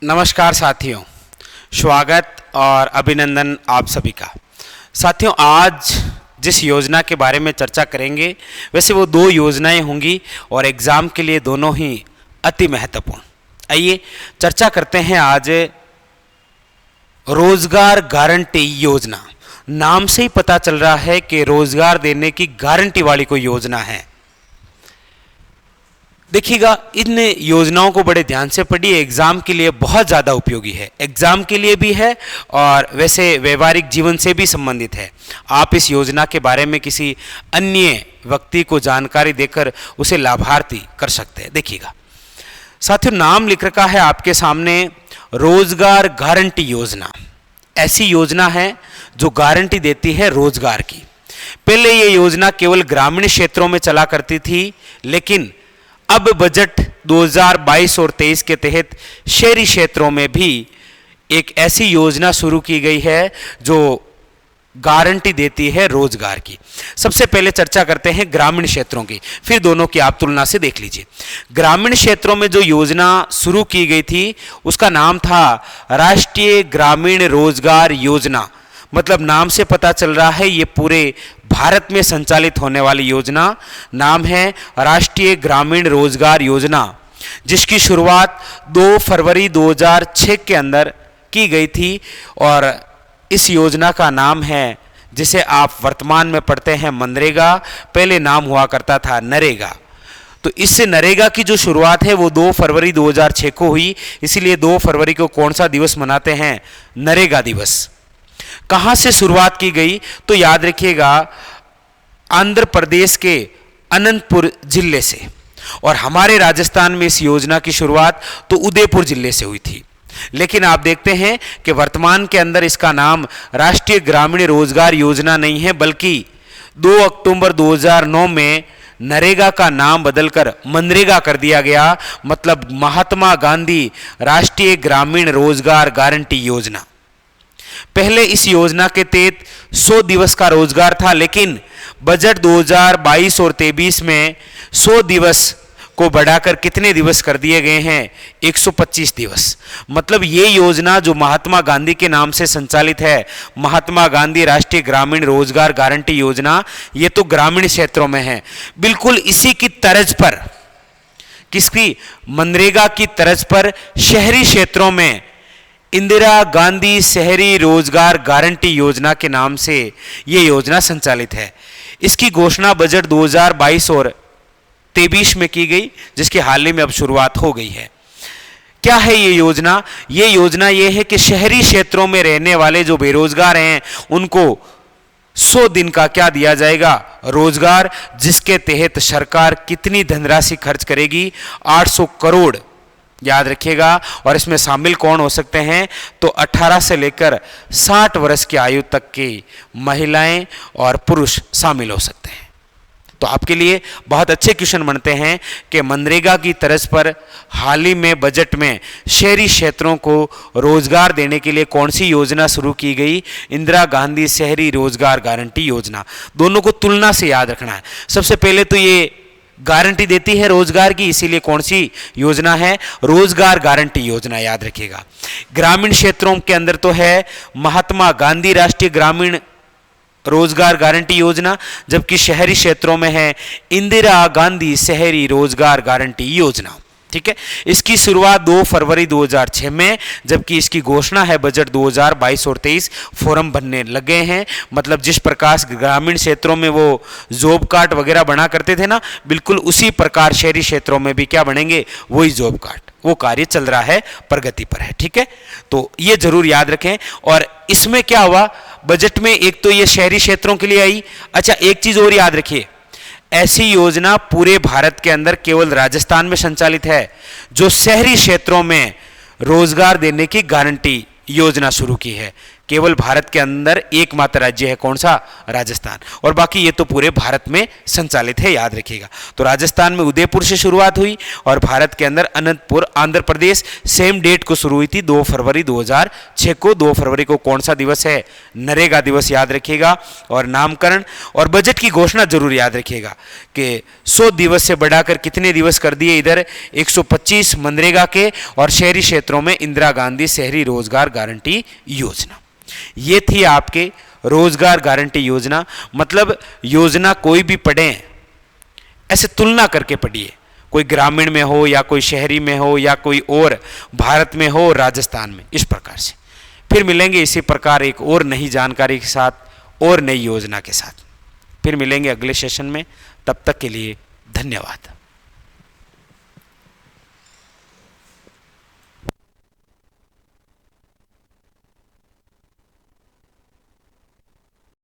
नमस्कार साथियों, स्वागत और अभिनंदन आप सभी का। साथियों, आज जिस योजना के बारे में चर्चा करेंगे वैसे वो दो योजनाएं होंगी और एग्ज़ाम के लिए दोनों ही अति महत्वपूर्ण। आइए चर्चा करते हैं आज रोजगार गारंटी योजना। नाम से ही पता चल रहा है कि रोजगार देने की गारंटी वाली कोई योजना है। देखिएगा, इन योजनाओं को बड़े ध्यान से पढ़िए, एग्जाम के लिए बहुत ज़्यादा उपयोगी है। एग्जाम के लिए भी है और वैसे व्यवहारिक जीवन से भी संबंधित है। आप इस योजना के बारे में किसी अन्य व्यक्ति को जानकारी देकर उसे लाभार्थी कर सकते हैं। देखिएगा साथियों, नाम लिख रखा है आपके सामने रोजगार गारंटी योजना। ऐसी योजना है जो गारंटी देती है रोजगार की। पहले ये योजना केवल ग्रामीण क्षेत्रों में चला करती थी, लेकिन अब बजट 2022 और 23 के तहत शहरी क्षेत्रों में भी एक ऐसी योजना शुरू की गई है जो गारंटी देती है रोजगार की। सबसे पहले चर्चा करते हैं ग्रामीण क्षेत्रों की, फिर दोनों की आप तुलना से देख लीजिए। ग्रामीण क्षेत्रों में जो योजना शुरू की गई थी उसका नाम था राष्ट्रीय ग्रामीण रोजगार योजना। मतलब नाम से पता चल रहा है ये पूरे भारत में संचालित होने वाली योजना। नाम है राष्ट्रीय ग्रामीण रोजगार योजना, जिसकी शुरुआत 2 फरवरी 2006 के अंदर की गई थी। और इस योजना का नाम है, जिसे आप वर्तमान में पढ़ते हैं मनरेगा, पहले नाम हुआ करता था नरेगा। तो इससे नरेगा की जो शुरुआत है वो 2 फरवरी 2006 को हुई। इसीलिए 2 फरवरी को कौन सा दिवस मनाते हैं? नरेगा दिवस। कहाँ से शुरुआत की गई? तो याद रखिएगा, आंध्र प्रदेश के अनंतपुर जिले से। और हमारे राजस्थान में इस योजना की शुरुआत तो उदयपुर जिले से हुई थी। लेकिन आप देखते हैं कि वर्तमान के अंदर इसका नाम राष्ट्रीय ग्रामीण रोजगार योजना नहीं है, बल्कि 2 अक्टूबर 2009 में नरेगा का नाम बदलकर मनरेगा कर दिया गया। मतलब महात्मा गांधी राष्ट्रीय ग्रामीण रोजगार गारंटी योजना। पहले इस योजना के तहत 100 दिवस का रोजगार था, लेकिन बजट 2022 और 23 में 100 दिवस को बढ़ाकर कितने दिवस कर दिए गए हैं? 125 दिवस। मतलब ये योजना जो महात्मा गांधी के नाम से संचालित है, महात्मा गांधी राष्ट्रीय ग्रामीण रोजगार गारंटी योजना, ये तो ग्रामीण क्षेत्रों में है। बिल्कुल इसी की तर्ज पर, किसकी? मनरेगा की तर्ज पर शहरी क्षेत्रों में इंदिरा गांधी शहरी रोजगार गारंटी योजना के नाम से ये योजना संचालित है। इसकी घोषणा बजट 2022 और 23 में की गई, जिसके हाल ही में अब शुरुआत हो गई है। क्या है ये योजना? ये योजना ये है कि शहरी क्षेत्रों में रहने वाले जो बेरोजगार हैं उनको 100 दिन का क्या दिया जाएगा? रोजगार, जिसके तहत सरकार कितनी धनराशि खर्च करेगी? 800 करोड़। याद रखिएगा। और इसमें शामिल कौन हो सकते हैं? तो 18 से लेकर 60 वर्ष की आयु तक की महिलाएं और पुरुष शामिल हो सकते हैं। तो आपके लिए बहुत अच्छे क्वेश्चन बनते हैं कि मनरेगा की तर्ज पर हाल ही में बजट में शहरी क्षेत्रों को रोजगार देने के लिए कौन सी योजना शुरू की गई? इंदिरा गांधी शहरी रोजगार गारंटी योजना। दोनों को तुलना से याद रखना है। सबसे पहले तो ये गारंटी देती है रोजगार की, इसीलिए कौन सी योजना है? रोजगार गारंटी योजना। याद रखिएगा। ग्रामीण क्षेत्रों के अंदर तो है महात्मा गांधी राष्ट्रीय ग्रामीण रोजगार गारंटी योजना, जबकि शहरी क्षेत्रों में है इंदिरा गांधी शहरी रोजगार गारंटी योजना। ठीक है। इसकी शुरुआत 2 फरवरी 2006 में, जबकि इसकी घोषणा है बजट 2022 और 23। फॉर्म बनने लगे हैं। मतलब जिस प्रकार ग्रामीण क्षेत्रों में वो जॉब कार्ड वगैरह बना करते थे ना, बिल्कुल उसी प्रकार शहरी क्षेत्रों में भी क्या बनेंगे? वही जॉब कार्ड। वो कार्य चल रहा है, प्रगति पर है। ठीक है, तो ये जरूर याद रखें। और इसमें क्या हुआ बजट में? एक तो ये शहरी क्षेत्रों के लिए आई। अच्छा, एक चीज और याद रखिए, ऐसी योजना पूरे भारत के अंदर केवल राजस्थान में संचालित है जो शहरी क्षेत्रों में रोजगार देने की गारंटी योजना शुरू की है। केवल भारत के अंदर एकमात्र राज्य है, कौन सा? राजस्थान। और बाकी ये तो पूरे भारत में संचालित है, याद रखिएगा। तो राजस्थान में उदयपुर से शुरुआत हुई और भारत के अंदर अनंतपुर, आंध्र प्रदेश सेम डेट को शुरू हुई थी, 2 फरवरी 2006 को। 2 फरवरी को कौन सा दिवस है? नरेगा दिवस, याद रखिएगा। और नामकरण और बजट की घोषणा जरूर याद रखिएगा कि 100 दिवस से बढ़ाकर कितने दिवस कर दिए इधर? 125 मनरेगा के, और शहरी क्षेत्रों में इंदिरा गांधी शहरी रोजगार गारंटी योजना। ये थी आपके रोजगार गारंटी योजना। मतलब योजना कोई भी पढ़ें, ऐसे तुलना करके पढ़िए, कोई ग्रामीण में हो या कोई शहरी में हो या कोई और भारत में हो, राजस्थान में, इस प्रकार से। फिर मिलेंगे इसी प्रकार एक और नई जानकारी के साथ और नई योजना के साथ। फिर मिलेंगे अगले सेशन में। तब तक के लिए धन्यवाद।